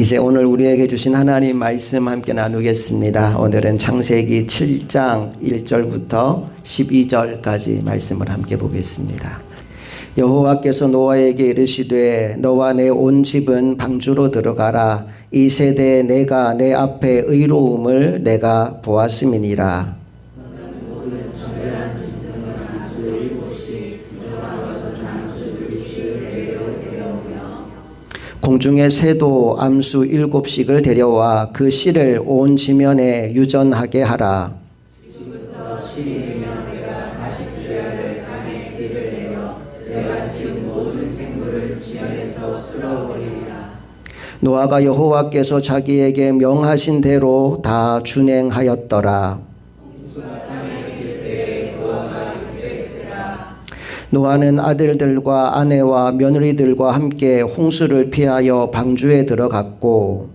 이제 오늘 우리에게 주신 하나님 말씀 함께 나누겠습니다. 오늘은 창세기 7장 1절부터 12절까지 말씀을 함께 보겠습니다. 여호와께서 노아에게 이르시되 너와 내 온 집은 방주로 들어가라. 이 세대에 내가 내 앞에 의로움을 내가 보았음이니라. 공중의 새도 암수 7씩을 데려와 그 씨를 온 지면에 유전하게 하라. 지금부터 12년 내가 40주야를 땅에 비를 내려 내가 지은 모든 생물을 지면에서 쓸어버리리라. 노아가 여호와께서 자기에게 명하신 대로 다 준행하였더라. 노아는 아들들과 아내와 며느리들과 함께 홍수를 피하여 방주에 들어갔고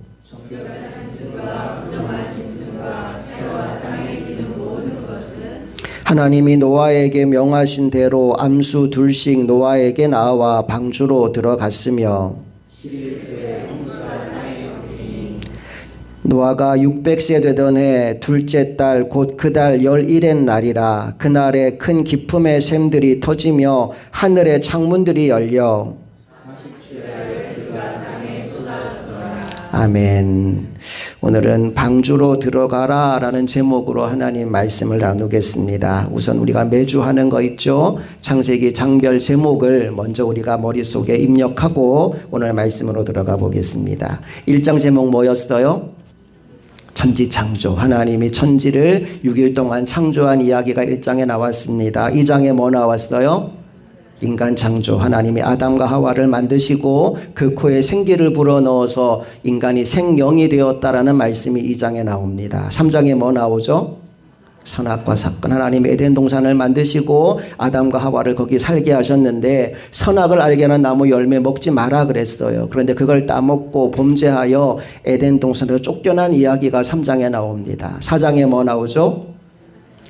하나님이 노아에게 명하신 대로 암수 2씩 노아에게 나와 방주로 들어갔으며 노아가 600세 되던 해 둘째 달 곧 그 달 11의 날이라. 그날에 큰 기품의 샘들이 터지며 하늘의 창문들이 열려 아멘. 오늘은 방주로 들어가라 라는 제목으로 하나님 말씀을 나누겠습니다. 우선 우리가 매주 하는 거 있죠. 창세기 장별 제목을 먼저 우리가 머릿속에 입력하고 오늘 말씀으로 들어가 보겠습니다. 1장 제목 뭐였어요? 천지창조. 하나님이 천지를 6일 동안 창조한 이야기가 1장에 나왔습니다. 2장에 뭐 나왔어요? 인간 창조. 하나님이 아담과 하와를 만드시고 그 코에 생기를 불어넣어서 인간이 생명이 되었다라는 말씀이 2장에 나옵니다. 3장에 뭐 나오죠? 선악과 사건. 하나님이 에덴 동산을 만드시고 아담과 하와를 거기 살게 하셨는데 선악을 알게 하는 나무 열매 먹지 마라 그랬어요. 그런데 그걸 따먹고 범죄하여 에덴 동산에서 쫓겨난 이야기가 3장에 나옵니다. 4장에 뭐 나오죠?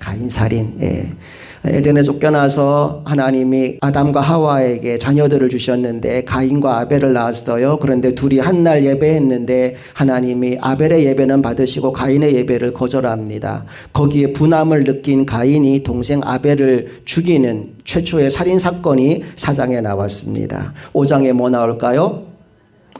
가인 살인. 에덴에 쫓겨나서 하나님이 아담과 하와에게 자녀들을 주셨는데 가인과 아벨을 낳았어요. 그런데 둘이 한날 예배했는데 하나님이 아벨의 예배는 받으시고 가인의 예배를 거절합니다. 거기에 분함을 느낀 가인이 동생 아벨을 죽이는 최초의 살인사건이 4장에 나왔습니다. 5장에 뭐 나올까요?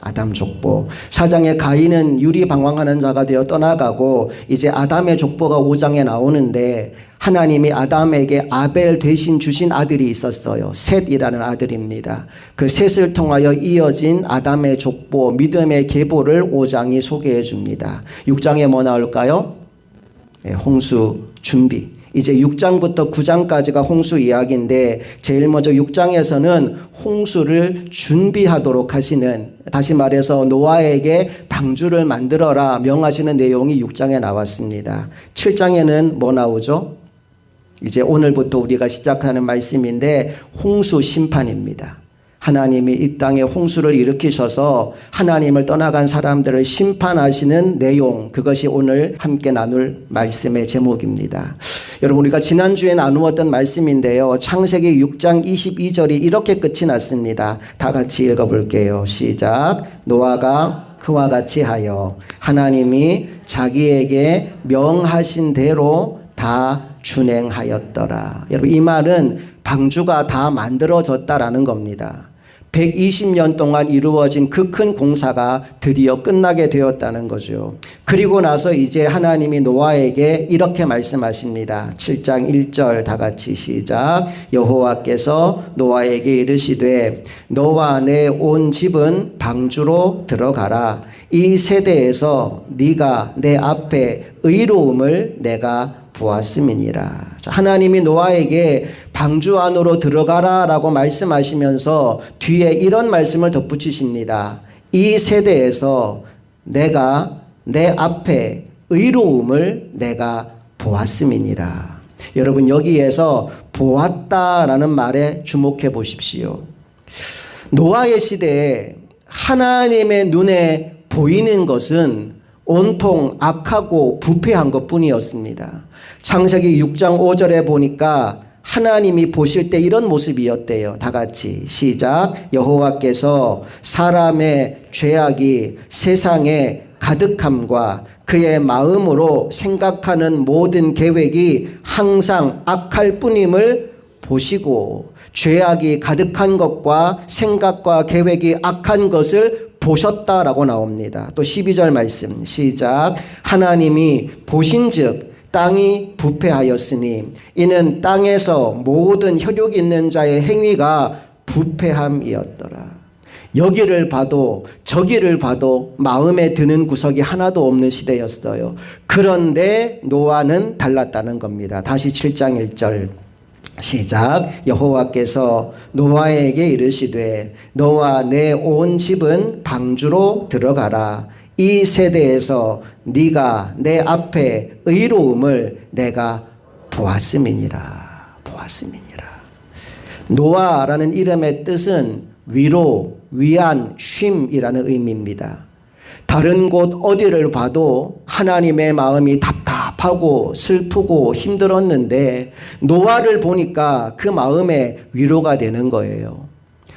아담 족보. 4장에 가인은 유리방황하는 자가 되어 떠나가고 이제 아담의 족보가 5장에 나오는데 하나님이 아담에게 아벨 대신 주신 아들이 있었어요. 셋이라는 아들입니다. 그 셋을 통하여 이어진 아담의 족보, 믿음의 계보를 5장이 소개해 줍니다. 6장에 뭐 나올까요? 홍수 준비. 이제 6장부터 9장까지가 홍수 이야기인데 제일 먼저 6장에서는 홍수를 준비하도록 하시는, 다시 말해서 노아에게 방주를 만들어라 명하시는 내용이 6장에 나왔습니다. 7장에는 뭐 나오죠? 이제 오늘부터 우리가 시작하는 말씀인데 홍수 심판입니다. 하나님이 이 땅에 홍수를 일으키셔서 하나님을 떠나간 사람들을 심판하시는 내용, 그것이 오늘 함께 나눌 말씀의 제목입니다. 여러분, 우리가 지난주에 나누었던 말씀인데요. 창세기 6장 22절이 이렇게 끝이 났습니다. 다 같이 읽어볼게요. 시작. 노아가 그와 같이 하여 하나님이 자기에게 명하신 대로 다 준행하였더라. 여러분, 이 말은 방주가 다 만들어졌다라는 겁니다. 120년 동안 이루어진 그 큰 공사가 드디어 끝나게 되었다는 거죠. 그리고 나서 이제 하나님이 노아에게 이렇게 말씀하십니다. 7장 1절 다 같이 시작. 여호와께서 노아에게 이르시되 너와 내 온 집은 방주로 들어가라. 이 세대에서 네가 내 앞에 의로움을 내가 보았음이니라. 하나님이 노아에게 방주 안으로 들어가라 라고 말씀하시면서 뒤에 이런 말씀을 덧붙이십니다. 이 세대에서 내가 내 앞에 의로움을 내가 보았음이니라. 여러분, 여기에서 보았다라는 말에 주목해 보십시오. 노아의 시대에 하나님의 눈에 보이는 것은 온통 악하고 부패한 것뿐이었습니다. 창세기 6장 5절에 보니까 하나님이 보실 때 이런 모습이었대요. 다 같이 시작. 여호와께서 사람의 죄악이 세상에 가득함과 그의 마음으로 생각하는 모든 계획이 항상 악할 뿐임을 보시고 죄악이 가득한 것과 생각과 계획이 악한 것을 보셨다라고 나옵니다. 또 12절 말씀 시작. 하나님이 보신즉 땅이 부패하였으니 이는 땅에서 모든 혈육 있는 자의 행위가 부패함이었더라. 여기를 봐도 저기를 봐도 마음에 드는 구석이 하나도 없는 시대였어요. 그런데 노아는 달랐다는 겁니다. 다시 7장 1절 시작. 여호와께서 노아에게 이르시되 너와 내 온 집은 방주로 들어가라. 이 세대에서 네가 내 앞에 의로움을 내가 보았음이니라. 노아라는 이름의 뜻은 위로, 위안, 쉼이라는 의미입니다. 다른 곳 어디를 봐도 하나님의 마음이 답답하고 슬프고 힘들었는데 노아를 보니까 그 마음에 위로가 되는 거예요.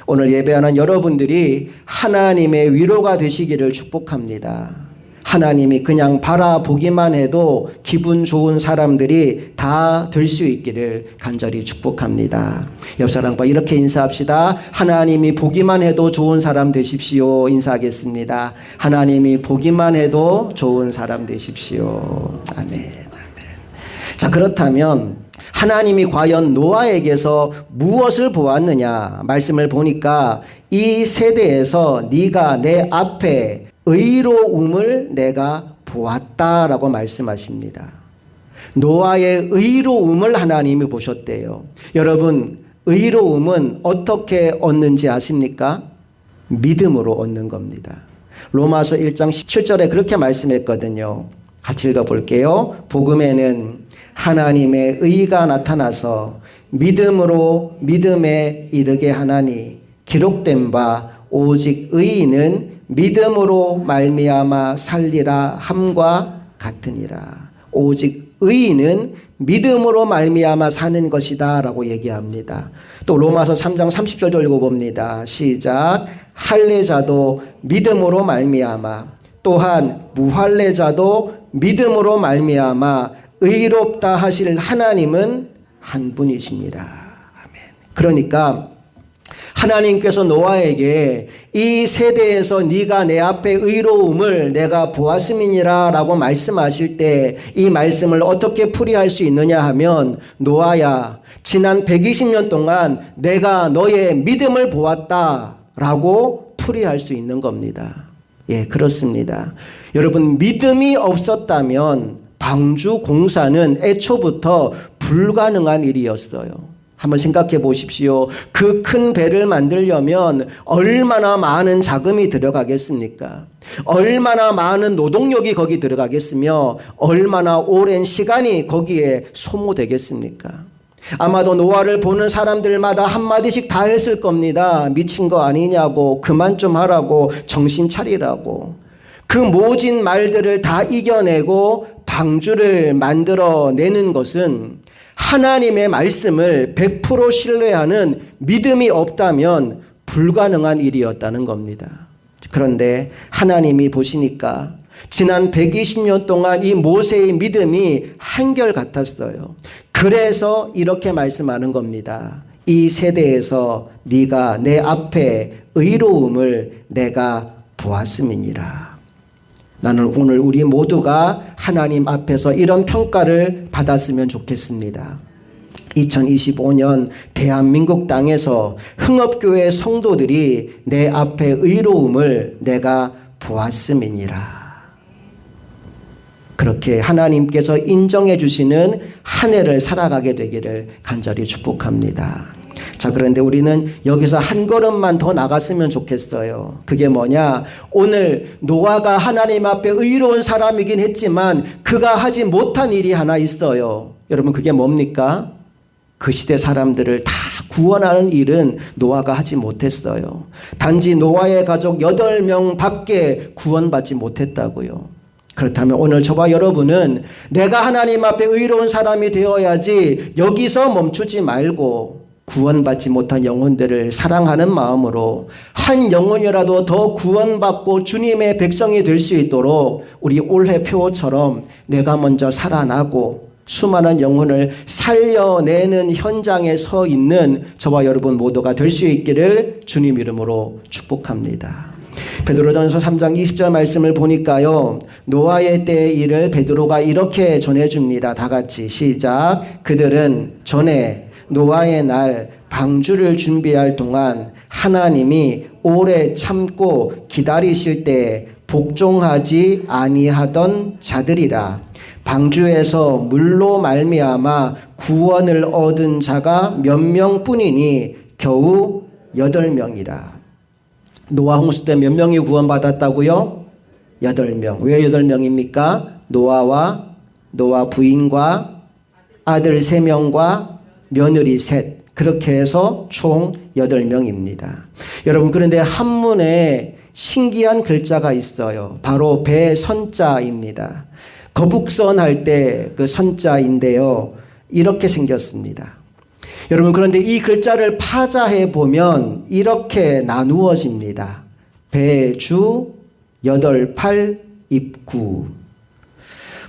오늘 예배하는 여러분들이 하나님의 위로가 되시기를 축복합니다. 하나님이 그냥 바라보기만 해도 기분 좋은 사람들이 다 될 수 있기를 간절히 축복합니다. 옆 사람과 이렇게 인사합시다. 하나님이 보기만 해도 좋은 사람 되십시오. 인사하겠습니다. 하나님이 보기만 해도 좋은 사람 되십시오. 아멘. 자, 그렇다면 하나님이 과연 노아에게서 무엇을 보았느냐? 말씀을 보니까 이 세대에서 네가 내 앞에 의로움을 내가 보았다라고 말씀하십니다. 노아의 의로움을 하나님이 보셨대요. 여러분, 의로움은 어떻게 얻는지 아십니까? 믿음으로 얻는 겁니다. 로마서 1장 17절에 그렇게 말씀했거든요. 같이 읽어볼게요. 복음에는 하나님의 의가 나타나서 믿음으로 믿음에 이르게 하나니 기록된 바 오직 의인은 믿음으로 말미암아 살리라 함과 같으니라. 오직 의인은 믿음으로 말미암아 사는 것이다 라고 얘기합니다. 또 로마서 3장 30절도 읽어봅니다. 시작. 할례자도 믿음으로 말미암아 또한 무할례자도 믿음으로 말미암아 의롭다 하실 하나님은 한 분이시니라. 아멘. 그러니까 하나님께서 노아에게 이 세대에서 네가 내 앞에 의로움을 내가 보았음이니라 라고 말씀하실 때 이 말씀을 어떻게 풀이할 수 있느냐 하면 노아야 지난 120년 동안 내가 너의 믿음을 보았다 라고 풀이할 수 있는 겁니다. 예, 그렇습니다. 여러분, 믿음이 없었다면 방주 공사는 애초부터 불가능한 일이었어요. 한번 생각해 보십시오. 그 큰 배를 만들려면 얼마나 많은 자금이 들어가겠습니까? 얼마나 많은 노동력이 거기 들어가겠으며 얼마나 오랜 시간이 거기에 소모되겠습니까? 아마도 노아를 보는 사람들마다 한마디씩 다 했을 겁니다. 미친 거 아니냐고, 그만 좀 하라고, 정신 차리라고. 그 모진 말들을 다 이겨내고 방주를 만들어내는 것은 하나님의 말씀을 100% 신뢰하는 믿음이 없다면 불가능한 일이었다는 겁니다. 그런데 하나님이 보시니까 지난 120년 동안 이 모세의 믿음이 한결같았어요. 그래서 이렇게 말씀하는 겁니다. 이 세대에서 네가 내 앞에 의로움을 내가 보았음이니라. 나는 오늘 우리 모두가 하나님 앞에서 이런 평가를 받았으면 좋겠습니다. 2025년 대한민국 땅에서 흥업교회 성도들이 내 앞에 의로움을 내가 보았음이니라. 그렇게 하나님께서 인정해 주시는 한 해를 살아가게 되기를 간절히 축복합니다. 자, 그런데 우리는 여기서 한 걸음만 더 나갔으면 좋겠어요. 그게 뭐냐? 오늘 노아가 하나님 앞에 의로운 사람이긴 했지만 그가 하지 못한 일이 하나 있어요. 여러분, 그게 뭡니까? 그 시대 사람들을 다 구원하는 일은 노아가 하지 못했어요. 단지 노아의 가족 8명 밖에 구원받지 못했다고요. 그렇다면 오늘 저와 여러분은 내가 하나님 앞에 의로운 사람이 되어야지 여기서 멈추지 말고 구원받지 못한 영혼들을 사랑하는 마음으로 한 영혼이라도 더 구원받고 주님의 백성이 될 수 있도록 우리 올해 표처럼 내가 먼저 살아나고 수많은 영혼을 살려내는 현장에 서 있는 저와 여러분 모두가 될 수 있기를 주님 이름으로 축복합니다. 베드로전서 3장 20절 말씀을 보니까요. 노아의 때의 일을 베드로가 이렇게 전해줍니다. 다 같이 시작. 그들은 전에 노아의 날 방주를 준비할 동안 하나님이 오래 참고 기다리실 때 복종하지 아니하던 자들이라. 방주에서 물로 말미암아 구원을 얻은 자가 몇 명뿐이니 겨우 8명이라. 노아 홍수 때 몇 명이 구원받았다고요? 8명. 왜 8명입니까? 노아와 노아 부인과 아들 3명과 며느리 셋. 그렇게 해서 총 8명입니다. 여러분, 그런데 한문에 신기한 글자가 있어요. 바로 배선자입니다. 거북선 할 때 그 선자인데요. 이렇게 생겼습니다. 여러분, 그런데 이 글자를 파자해 보면 이렇게 나누어집니다. 배주, 8팔, 입구.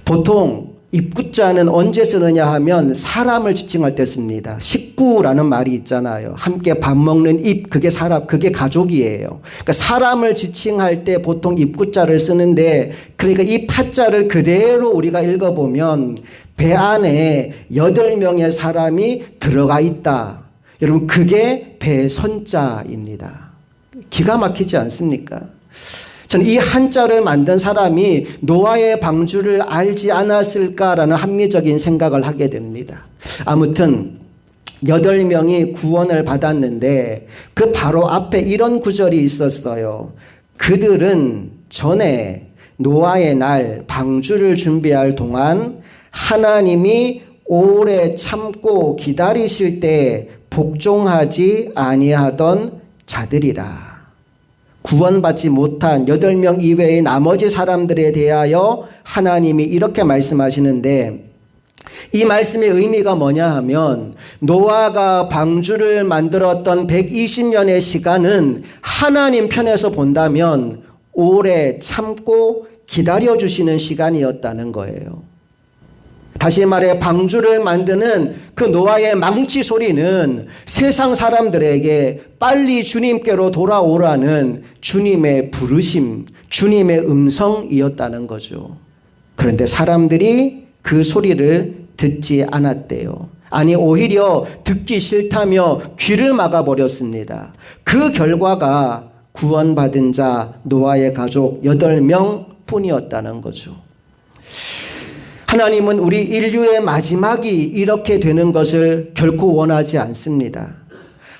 보통 입구자는 언제 쓰느냐 하면 사람을 지칭할 때 씁니다. 식구라는 말이 있잖아요. 함께 밥 먹는 입, 그게 사람, 그게 가족이에요. 그러니까 사람을 지칭할 때 보통 입구자를 쓰는데, 그러니까 이 파자를 그대로 우리가 읽어보면 배 안에 8명의 사람이 들어가 있다. 여러분, 그게 배선자입니다. 기가 막히지 않습니까? 저는 이 한자를 만든 사람이 노아의 방주를 알지 않았을까라는 합리적인 생각을 하게 됩니다. 아무튼 8명이 구원을 받았는데 그 바로 앞에 이런 구절이 있었어요. 그들은 전에 노아의 날 방주를 준비할 동안 하나님이 오래 참고 기다리실 때 복종하지 아니하던 자들이라. 구원받지 못한 8명 이외의 나머지 사람들에 대하여 하나님이 이렇게 말씀하시는데, 이 말씀의 의미가 뭐냐 하면 노아가 방주를 만들었던 120년의 시간은 하나님 편에서 본다면 오래 참고 기다려주시는 시간이었다는 거예요. 다시 말해 방주를 만드는 그 노아의 망치 소리는 세상 사람들에게 빨리 주님께로 돌아오라는 주님의 부르심, 주님의 음성이었다는 거죠. 그런데 사람들이 그 소리를 듣지 않았대요. 아니, 오히려 듣기 싫다며 귀를 막아버렸습니다. 그 결과가 구원받은 자 노아의 가족 8명 뿐이었다는 거죠. 하나님은 우리 인류의 마지막이 이렇게 되는 것을 결코 원하지 않습니다.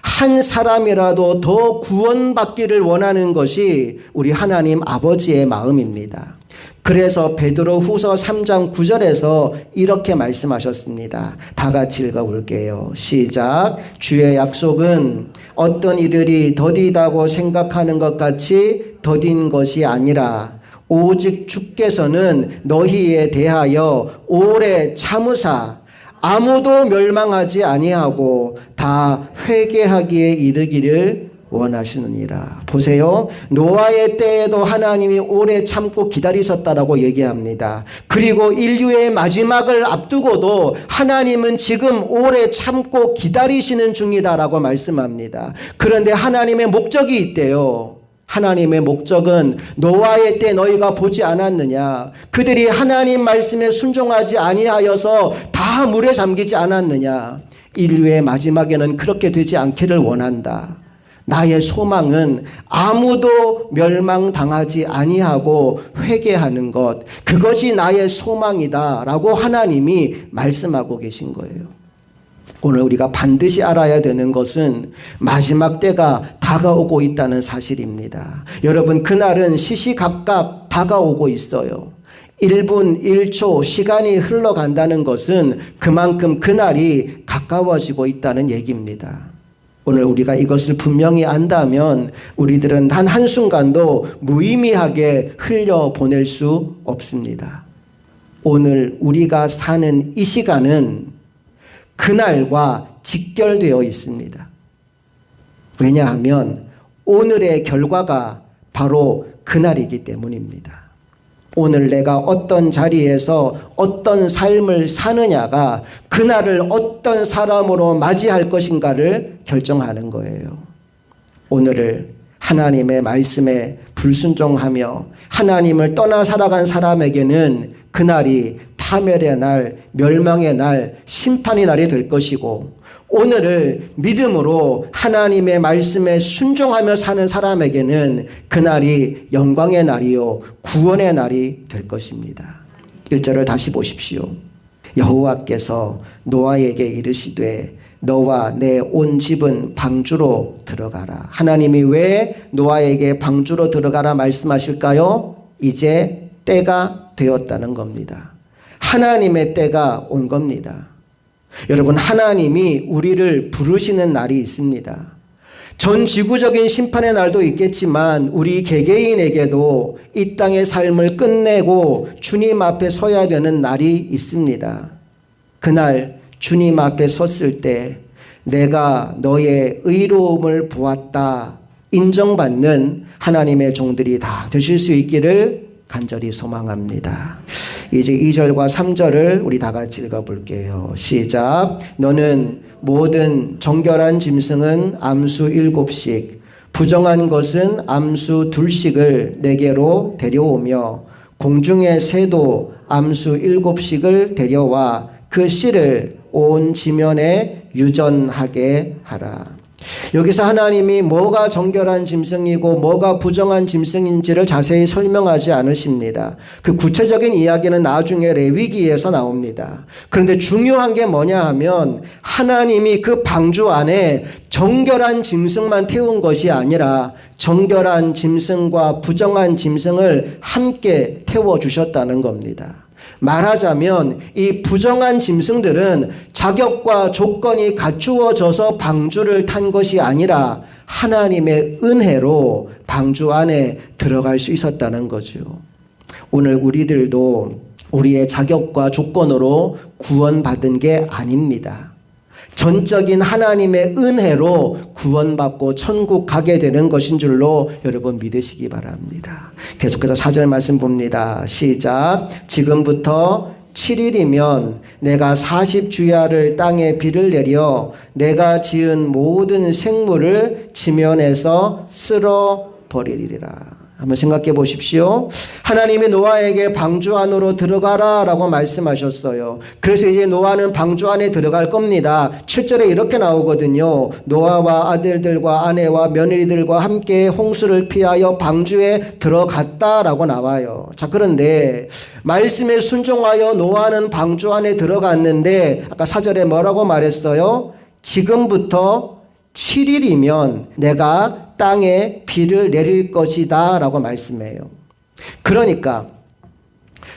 한 사람이라도 더 구원받기를 원하는 것이 우리 하나님 아버지의 마음입니다. 그래서 베드로 후서 3장 9절에서 이렇게 말씀하셨습니다. 다 같이 읽어볼게요. 시작. 주의 약속은 어떤 이들이 더디다고 생각하는 것 같이 더딘 것이 아니라 오직 주께서는 너희에 대하여 오래 참으사 아무도 멸망하지 아니하고 다 회개하기에 이르기를 원하시느니라. 보세요. 노아의 때에도 하나님이 오래 참고 기다리셨다라고 얘기합니다. 그리고 인류의 마지막을 앞두고도 하나님은 지금 오래 참고 기다리시는 중이다라고 말씀합니다. 그런데 하나님의 목적이 있대요. 하나님의 목적은 노아의 때 너희가 보지 않았느냐? 그들이 하나님 말씀에 순종하지 아니하여서 다 물에 잠기지 않았느냐? 인류의 마지막에는 그렇게 되지 않기를 원한다. 나의 소망은 아무도 멸망당하지 아니하고 회개하는 것, 그것이 나의 소망이다라고 하나님이 말씀하고 계신 거예요. 오늘 우리가 반드시 알아야 되는 것은 마지막 때가 다가오고 있다는 사실입니다. 여러분, 그날은 시시각각 다가오고 있어요. 1분 1초 시간이 흘러간다는 것은 그만큼 그날이 가까워지고 있다는 얘기입니다. 오늘 우리가 이것을 분명히 안다면 우리들은 단 한순간도 무의미하게 흘려보낼 수 없습니다. 오늘 우리가 사는 이 시간은 그날과 직결되어 있습니다. 왜냐하면 오늘의 결과가 바로 그날이기 때문입니다. 오늘 내가 어떤 자리에서 어떤 삶을 사느냐가 그날을 어떤 사람으로 맞이할 것인가를 결정하는 거예요. 오늘을 하나님의 말씀에 불순종하며 하나님을 떠나 살아간 사람에게는 그날이 파멸의 날, 멸망의 날, 심판의 날이 될 것이고, 오늘을 믿음으로 하나님의 말씀에 순종하며 사는 사람에게는 그날이 영광의 날이요 구원의 날이 될 것입니다. 1절을 다시 보십시오. 여호와께서 노아에게 이르시되 너와 내 온 집은 방주로 들어가라. 하나님이 왜 노아에게 방주로 들어가라 말씀하실까요? 이제 때가 되었다는 겁니다. 하나님의 때가 온 겁니다. 여러분, 하나님이 우리를 부르시는 날이 있습니다. 전 지구적인 심판의 날도 있겠지만 우리 개개인에게도 이 땅의 삶을 끝내고 주님 앞에 서야 되는 날이 있습니다. 그날 주님 앞에 섰을 때 내가 너의 의로움을 보았다 인정받는 하나님의 종들이 다 되실 수 있기를 간절히 소망합니다. 이제 2절과 3절을 우리 다 같이 읽어볼게요. 시작. 너는 모든 정결한 짐승은 암수 7씩, 부정한 것은 암수 2씩을 내게로 데려오며 공중의 새도 암수 7씩을 데려와 그 씨를 온 지면에 유전하게 하라. 여기서 하나님이 뭐가 정결한 짐승이고 뭐가 부정한 짐승인지를 자세히 설명하지 않으십니다. 그 구체적인 이야기는 나중에 레위기에서 나옵니다. 그런데 중요한 게 뭐냐 하면 하나님이 그 방주 안에 정결한 짐승만 태운 것이 아니라 정결한 짐승과 부정한 짐승을 함께 태워주셨다는 겁니다. 말하자면 이 부정한 짐승들은 자격과 조건이 갖추어져서 방주를 탄 것이 아니라 하나님의 은혜로 방주 안에 들어갈 수 있었다는 거죠. 오늘 우리들도 우리의 자격과 조건으로 구원받은 게 아닙니다. 전적인 하나님의 은혜로 구원받고 천국 가게 되는 것인 줄로 여러분 믿으시기 바랍니다. 계속해서 4절 말씀 봅니다. 시작. 지금부터 7일이면 내가 40주야를 땅에 비를 내려 내가 지은 모든 생물을 지면에서 쓸어버리리라. 한번 생각해 보십시오. 하나님이 노아에게 방주 안으로 들어가라 라고 말씀하셨어요. 그래서 이제 노아는 방주 안에 들어갈 겁니다. 7절에 이렇게 나오거든요. 노아와 아들들과 아내와 며느리들과 함께 홍수를 피하여 방주에 들어갔다라고 나와요. 자, 그런데 말씀에 순종하여 노아는 방주 안에 들어갔는데 아까 4절에 뭐라고 말했어요? 지금부터 7일이면 내가 땅에 비를 내릴 것이다 라고 말씀해요. 그러니까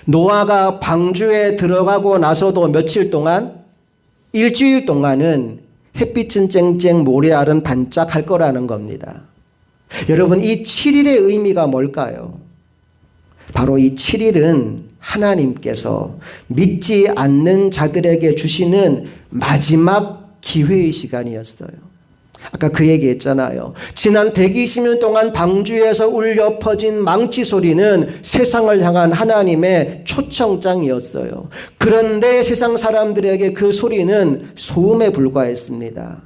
노아가 방주에 들어가고 나서도 며칠 동안, 일주일 동안은 햇빛은 쨍쨍 모래알은 반짝할 거라는 겁니다. 여러분, 이 7일의 의미가 뭘까요? 바로 이 7일은 하나님께서 믿지 않는 자들에게 주시는 마지막 기회의 시간이었어요. 아까 그 얘기 했잖아요. 지난 120년 동안 방주에서 울려 퍼진 망치 소리는 세상을 향한 하나님의 초청장이었어요. 그런데 세상 사람들에게 그 소리는 소음에 불과했습니다.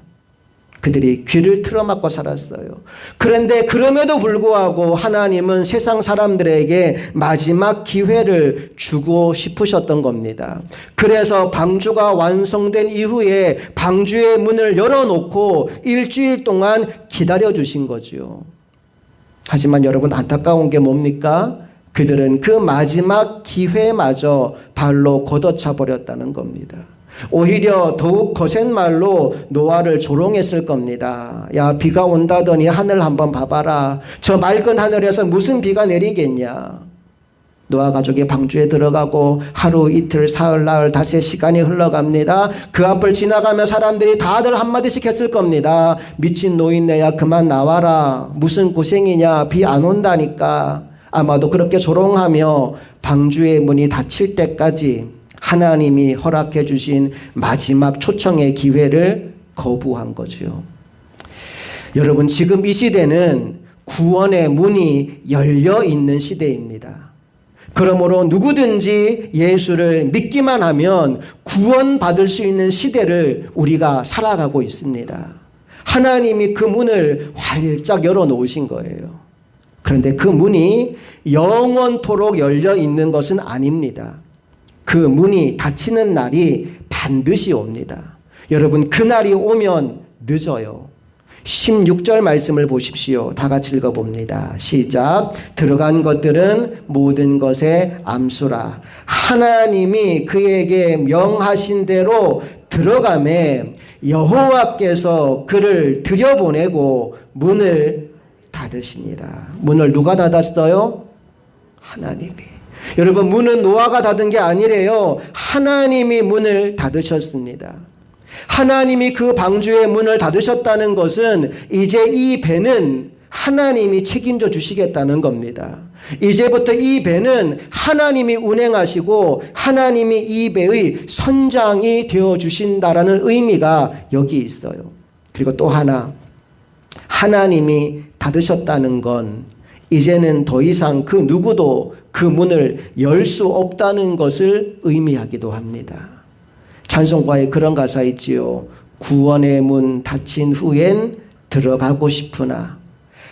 그들이 귀를 틀어막고 살았어요. 그런데 그럼에도 불구하고 하나님은 세상 사람들에게 마지막 기회를 주고 싶으셨던 겁니다. 그래서 방주가 완성된 이후에 방주의 문을 열어놓고 일주일 동안 기다려주신 거죠. 하지만 여러분, 안타까운 게 뭡니까? 그들은 그 마지막 기회마저 발로 걷어차 버렸다는 겁니다. 오히려 더욱 거센 말로 노아를 조롱했을 겁니다. 야, 비가 온다더니 하늘 한번 봐봐라. 저 맑은 하늘에서 무슨 비가 내리겠냐. 노아 가족이 방주에 들어가고 하루 이틀 사흘 나흘 닷새 시간이 흘러갑니다. 그 앞을 지나가며 사람들이 다들 한마디씩 했을 겁니다. 미친 노인네야 그만 나와라. 무슨 고생이냐. 비 안 온다니까. 아마도 그렇게 조롱하며 방주의 문이 닫힐 때까지 하나님이 허락해 주신 마지막 초청의 기회를 거부한 거죠. 여러분, 지금 이 시대는 구원의 문이 열려 있는 시대입니다. 그러므로 누구든지 예수를 믿기만 하면 구원받을 수 있는 시대를 우리가 살아가고 있습니다. 하나님이 그 문을 활짝 열어놓으신 거예요. 그런데 그 문이 영원토록 열려 있는 것은 아닙니다. 그 문이 닫히는 날이 반드시 옵니다. 여러분, 그 날이 오면 늦어요. 16절 말씀을 보십시오. 다 같이 읽어봅니다. 시작. 들어간 것들은 모든 것의 암수라. 하나님이 그에게 명하신 대로 들어가매 여호와께서 그를 들여보내고 문을 닫으시니라. 문을 누가 닫았어요? 하나님이. 여러분, 문은 노아가 닫은 게 아니래요. 하나님이 문을 닫으셨습니다. 하나님이 그 방주의 문을 닫으셨다는 것은 이제 이 배는 하나님이 책임져 주시겠다는 겁니다. 이제부터 이 배는 하나님이 운행하시고 하나님이 이 배의 선장이 되어 주신다라는 의미가 여기 있어요. 그리고 또 하나, 하나님이 닫으셨다는 건 이제는 더 이상 그 누구도 그 문을 열 수 없다는 것을 의미하기도 합니다. 찬송가에 그런 가사 있지요. 구원의 문 닫힌 후엔 들어가고 싶으나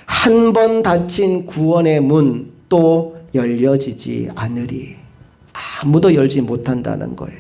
한 번 닫힌 구원의 문 또 열려지지 않으리. 아무도 열지 못한다는 거예요.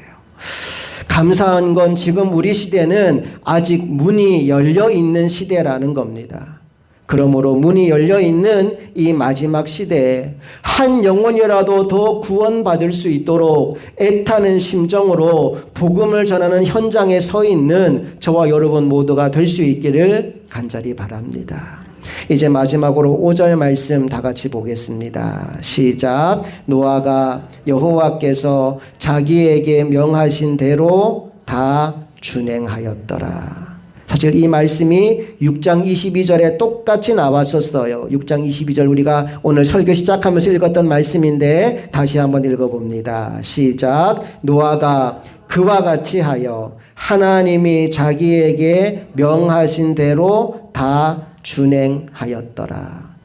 감사한 건 지금 우리 시대는 아직 문이 열려 있는 시대라는 겁니다. 그러므로 문이 열려 있는 이 마지막 시대에 한 영혼이라도 더 구원받을 수 있도록 애타는 심정으로 복음을 전하는 현장에 서 있는 저와 여러분 모두가 될 수 있기를 간절히 바랍니다. 이제 마지막으로 5절 말씀 다 같이 보겠습니다. 시작. 노아가 여호와께서 자기에게 명하신 대로 다 준행하였더라. 사실 이 말씀이 6장 22절에 똑같이 나왔었어요. 6장 22절 우리가 오늘 설교 시작하면서 읽었던 말씀인데 다시 한번 읽어봅니다. 시작. 노아가 그와 같이 하여 하나님이 자기에게 명하신 대로 다 준행하였더라.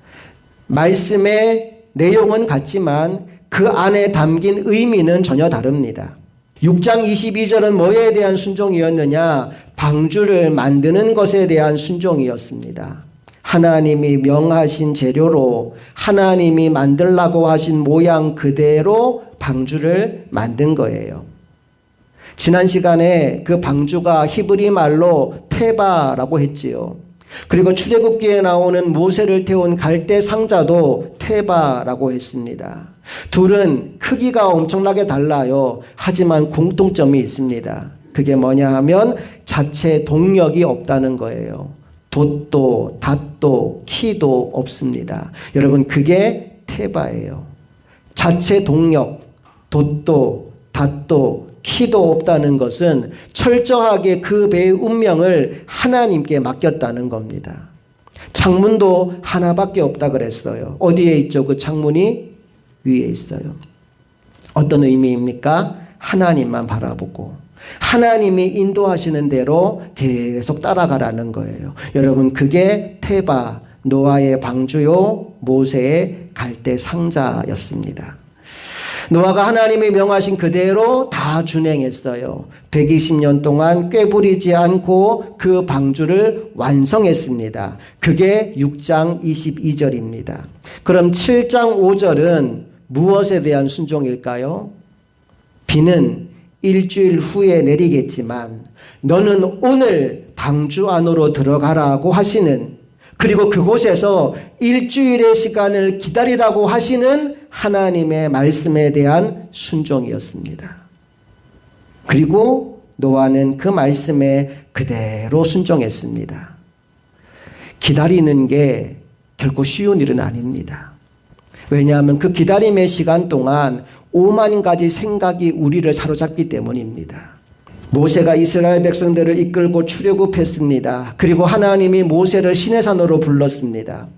말씀의 내용은 같지만 그 안에 담긴 의미는 전혀 다릅니다. 6장 22절은 뭐에 대한 순종이었느냐? 방주를 만드는 것에 대한 순종이었습니다. 하나님이 명하신 재료로 하나님이 만들라고 하신 모양 그대로 방주를 만든 거예요. 지난 시간에 그 방주가 히브리 말로 테바라고 했지요. 그리고 출애굽기에 나오는 모세를 태운 갈대 상자도 테바라고 했습니다. 둘은 크기가 엄청나게 달라요. 하지만 공통점이 있습니다. 그게 뭐냐 하면 자체 동력이 없다는 거예요. 돛도 닷도 키도 없습니다. 여러분, 그게 테바예요. 자체 동력, 돛도 닷도 키도 없다는 것은 철저하게 그 배의 운명을 하나님께 맡겼다는 겁니다. 창문도 하나밖에 없다 그랬어요. 어디에 있죠? 그 창문이 위에 있어요. 어떤 의미입니까? 하나님만 바라보고 하나님이 인도하시는 대로 계속 따라가라는 거예요. 여러분, 그게 테바, 노아의 방주요, 모세의 갈대 상자였습니다. 노아가 하나님이 명하신 그대로 다 준행했어요. 120년 동안 꾀부리지 않고 그 방주를 완성했습니다. 그게 6장 22절입니다. 그럼 7장 5절은 무엇에 대한 순종일까요? 비는 일주일 후에 내리겠지만 너는 오늘 방주 안으로 들어가라고 하시는, 그리고 그곳에서 일주일의 시간을 기다리라고 하시는 하나님의 말씀에 대한 순종이었습니다. 그리고 노아는 그 말씀에 그대로 순종했습니다. 기다리는 게 결코 쉬운 일은 아닙니다. 왜냐하면 그 기다림의 시간 동안 5만 가지 생각이 우리를 사로잡기 때문입니다. 모세가 이스라엘 백성들을 이끌고 출애굽했습니다. 그리고 하나님이 모세를 시내산으로 불렀습니다.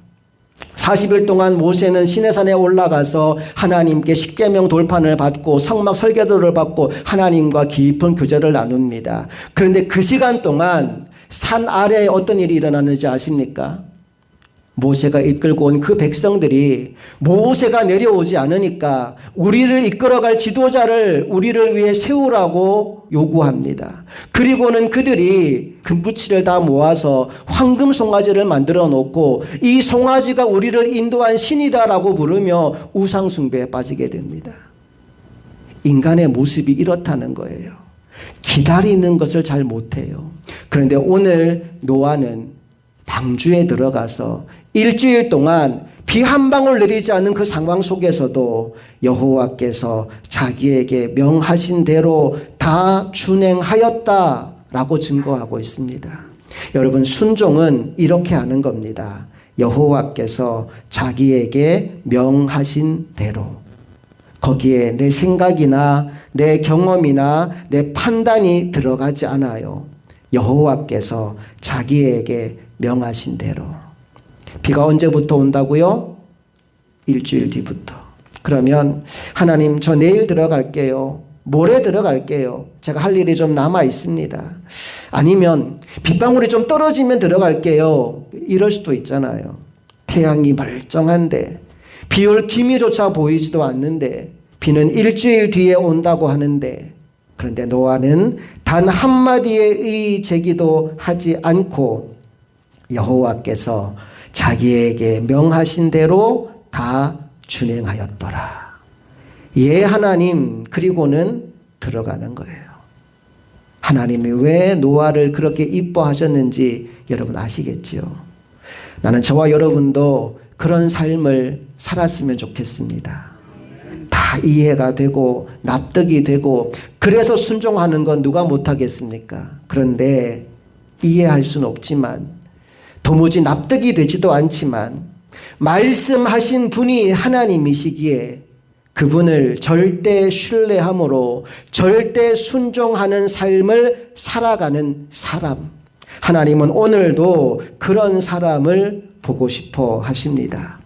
40일 동안 모세는 시내산에 올라가서 하나님께 십계명 돌판을 받고 성막 설계도를 받고 하나님과 깊은 교제를 나눕니다. 그런데 그 시간 동안 산 아래에 어떤 일이 일어나는지 아십니까? 모세가 이끌고 온 그 백성들이 모세가 내려오지 않으니까 우리를 이끌어갈 지도자를 우리를 위해 세우라고 요구합니다. 그리고는 그들이 금붙이를 다 모아서 황금 송아지를 만들어 놓고 이 송아지가 우리를 인도한 신이다라고 부르며 우상 숭배에 빠지게 됩니다. 인간의 모습이 이렇다는 거예요. 기다리는 것을 잘 못해요. 그런데 오늘 노아는 방주에 들어가서 일주일 동안 비 한 방울 내리지 않는 그 상황 속에서도 여호와께서 자기에게 명하신 대로 다 준행하였다라고 증거하고 있습니다. 여러분, 순종은 이렇게 하는 겁니다. 여호와께서 자기에게 명하신 대로, 거기에 내 생각이나 내 경험이나 내 판단이 들어가지 않아요. 여호와께서 자기에게 명하신 대로. 비가 언제부터 온다고요? 일주일 뒤부터. 그러면 하나님, 저 내일 들어갈게요. 모레 들어갈게요. 제가 할 일이 좀 남아 있습니다. 아니면 빗방울이 좀 떨어지면 들어갈게요. 이럴 수도 있잖아요. 태양이 멀쩡한데 비 올 기미조차 보이지도 않는데 비는 일주일 뒤에 온다고 하는데, 그런데 노아는 단 한마디의 제기도 하지 않고 여호와께서 자기에게 명하신 대로 다 준행하였더라. 예, 하나님. 그리고는 들어가는 거예요. 하나님이 왜 노아를 그렇게 이뻐하셨는지 여러분 아시겠지요? 나는 저와 여러분도 그런 삶을 살았으면 좋겠습니다. 다 이해가 되고 납득이 되고, 그래서 순종하는 건 누가 못하겠습니까? 그런데 이해할 수는 없지만, 도무지 납득이 되지도 않지만, 말씀하신 분이 하나님이시기에 그분을 절대 신뢰함으로 절대 순종하는 삶을 살아가는 사람, 하나님은 오늘도 그런 사람을 보고 싶어 하십니다.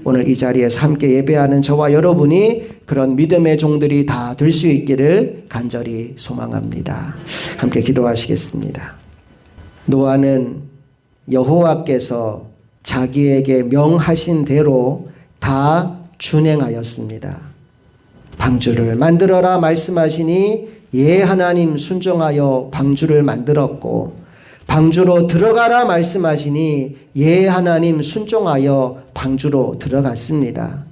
오늘 이 자리에서 함께 예배하는 저와 여러분이 그런 믿음의 종들이 다 될 수 있기를 간절히 소망합니다. 함께 기도하시겠습니다. 노아는 여호와께서 자기에게 명하신 대로 다 준행하였습니다. 방주를 만들어라 말씀하시니 예, 하나님, 순종하여 방주를 만들었고, 방주로 들어가라 말씀하시니 예, 하나님, 순종하여 방주로 들어갔습니다.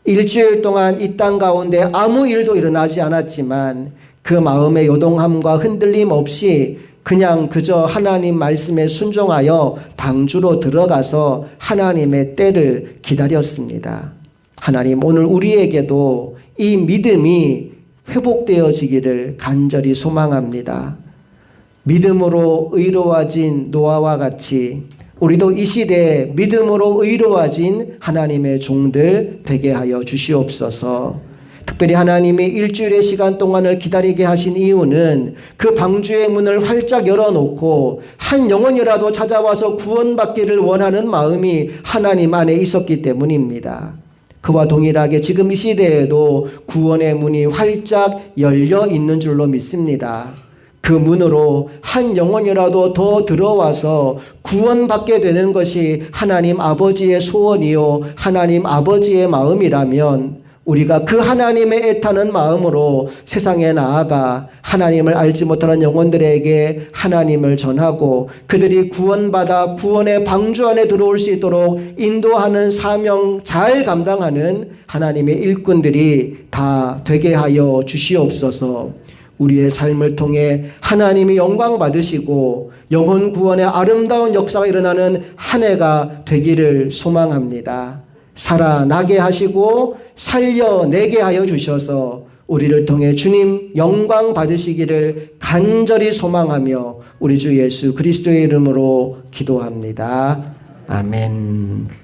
일주일 동안 이 땅 가운데 아무 일도 일어나지 않았지만 그 마음의 요동함과 흔들림 없이 그냥 그저 하나님 말씀에 순종하여 방주로 들어가서 하나님의 때를 기다렸습니다. 하나님, 오늘 우리에게도 이 믿음이 회복되어지기를 간절히 소망합니다. 믿음으로 의로워진 노아와 같이 우리도 이 시대에 믿음으로 의로워진 하나님의 종들 되게 하여 주시옵소서. 특별히 하나님이 일주일의 시간 동안을 기다리게 하신 이유는 그 방주의 문을 활짝 열어놓고 한 영혼이라도 찾아와서 구원받기를 원하는 마음이 하나님 안에 있었기 때문입니다. 그와 동일하게 지금 이 시대에도 구원의 문이 활짝 열려 있는 줄로 믿습니다. 그 문으로 한 영혼이라도 더 들어와서 구원받게 되는 것이 하나님 아버지의 소원이요 하나님 아버지의 마음이라면, 우리가 그 하나님의 애타는 마음으로 세상에 나아가 하나님을 알지 못하는 영혼들에게 하나님을 전하고 그들이 구원받아 구원의 방주 안에 들어올 수 있도록 인도하는 사명 잘 감당하는 하나님의 일꾼들이 다 되게 하여 주시옵소서. 우리의 삶을 통해 하나님이 영광 받으시고 영혼 구원의 아름다운 역사가 일어나는 한 해가 되기를 소망합니다. 살아나게 하시고 살려내게 하여 주셔서 우리를 통해 주님 영광 받으시기를 간절히 소망하며 우리 주 예수 그리스도의 이름으로 기도합니다. 아멘.